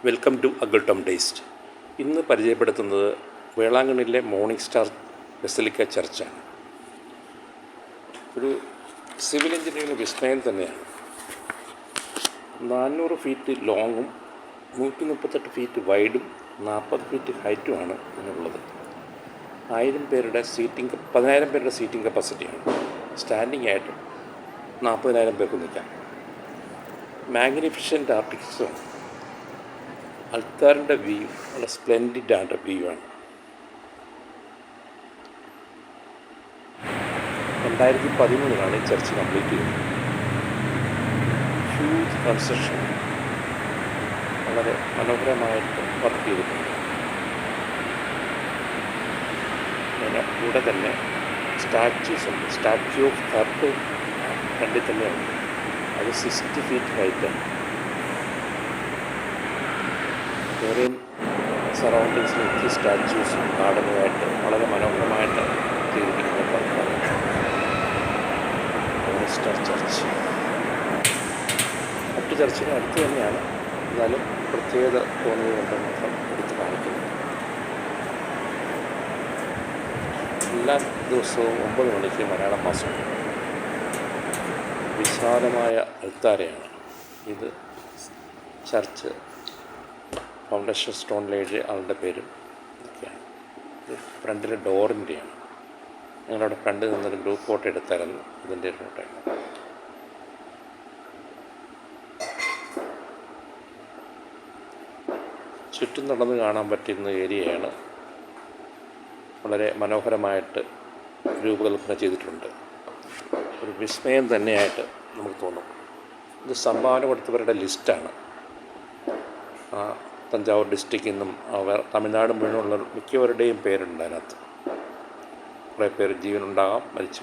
Welcome to അഗിൾ Tom taste. ഇന്ന് പരിചയപ്പെടുത്തുന്നത് വേളാങ്കണ്ണിയിലെ മോർണിംഗ് സ്റ്റാർ ബസിലിക്ക ചർച്ചാണ്. ഒരു സിവിൽ എഞ്ചിനീയറിംഗ് വിസ്മയം തന്നെയാണ്. 400 ഫീറ്റ് ലോങ്ങും 138 ഫീറ്റ് വൈഡും 40 ഫീറ്റ് ഹൈറ്റുമാണ് ഇതിനുള്ളത്. 1000 പേരുടെ സീറ്റിംഗ് കപ്പാസിറ്റിയാണ്. സ്റ്റാൻഡിംഗ് ആയിട്ട് 40,000 പേർക്ക് നിൽക്കാം. മാഗ്നിഫിഷ്യൻ്റ് ആർട്ടിക്സും ആൾക്കാരുടെ വ്യൂ വളരെ സ്പ്ലെൻഡിഡ് ആയിട്ട് വ്യൂ ആണ്. 2013 ഈ ചർച്ച് കംപ്ലീറ്റ് ചെയ്തത്. ഹ്യൂജ് കൺസ്ട്രക്ഷൻ, വളരെ മനോഹരമായിട്ട് വർക്ക് ചെയ്തിട്ടുണ്ട്. അതിന് കൂടെ തന്നെ സ്റ്റാച്യൂസ് ഉണ്ട്. സ്റ്റാച്യൂ ഓഫ് കർട്ട് ഫ്രണ്ടിൽ തന്നെയുണ്ട്. അത് 60 ഫീറ്റ് ഹൈറ്റാണ്. വേറെയും സറൗണ്ടിങ്സിൽ ഒത്തിരി സ്റ്റാച്യൂസും ഗാർഡനുമായിട്ട് വളരെ മനോഹരമായിട്ട് ചെയ്തിരിക്കുന്ന സ്റ്റാർ ചർച്ച്. മറ്റു ചർച്ചിന് അടുത്ത് തന്നെയാണ്, എന്നാലും പ്രത്യേകത തോന്നിയതുകൊണ്ട് മാത്രം എടുത്ത് കാണിക്കുന്നു. എല്ലാ ദിവസവും 9 മണിക്ക് മലയാളം മാസം. വിശാലമായ അൾത്താരയാണ് ഇത്. ചർച്ച് ഫൗണ്ടേഷൻ സ്റ്റോണിലെഴുതിയ ആളുടെ പേരും ഇതൊക്കെയാണ്. ഫ്രണ്ടിലെ ഡോറിൻ്റെയാണ്. ഞങ്ങളവിടെ ഫ്രണ്ടിൽ നിന്നൊരു ഗ്രൂപ്പ് ഫോട്ടോ എടുത്തായിരുന്നു. ഇതിൻ്റെ ഒരു ഫോട്ടോയാണ്. ചുറ്റും നടന്ന് കാണാൻ പറ്റുന്ന ഏരിയയാണ്. വളരെ മനോഹരമായിട്ട് രൂപകൽപ്പന ചെയ്തിട്ടുണ്ട്. ഒരു വിസ്മയം തന്നെയായിട്ട് നമുക്ക് തോന്നും. ഇത് സംഭാവന കൊടുത്തവരുടെ ലിസ്റ്റാണ്. തഞ്ചാവൂർ ഡിസ്ട്രിക്റ്റിൽ നിന്നും തമിഴ്നാട് മുഴുവനുള്ള മിക്കവരുടെയും പേരുണ്ട് അതിനകത്ത്. കുറേ പേര് ജീവനുണ്ടാകാം, മരിച്ചു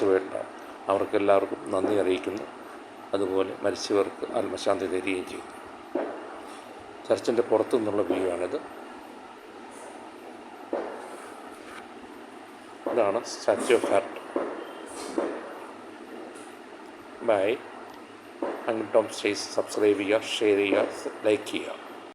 പോയിട്ടുണ്ടാകാം. അവർക്കെല്ലാവർക്കും നന്ദി അറിയിക്കുന്നു. അതുപോലെ മരിച്ചവർക്ക് ആത്മശാന്തി തരികയും ചെയ്യുന്നു. ചർച്ചിൻ്റെ പുറത്തു നിന്നുള്ള വ്യൂ ആണിത്. ഇതാണ് സ്റ്റാച്യൂ ഓഫ് ഹാർട്ട്. ബൈ. അഗിൾ ടോം ടേസ്റ്റ് സബ്സ്ക്രൈബ് ചെയ്യുക, ഷെയർ ചെയ്യുക, ലൈക്ക് ചെയ്യുക.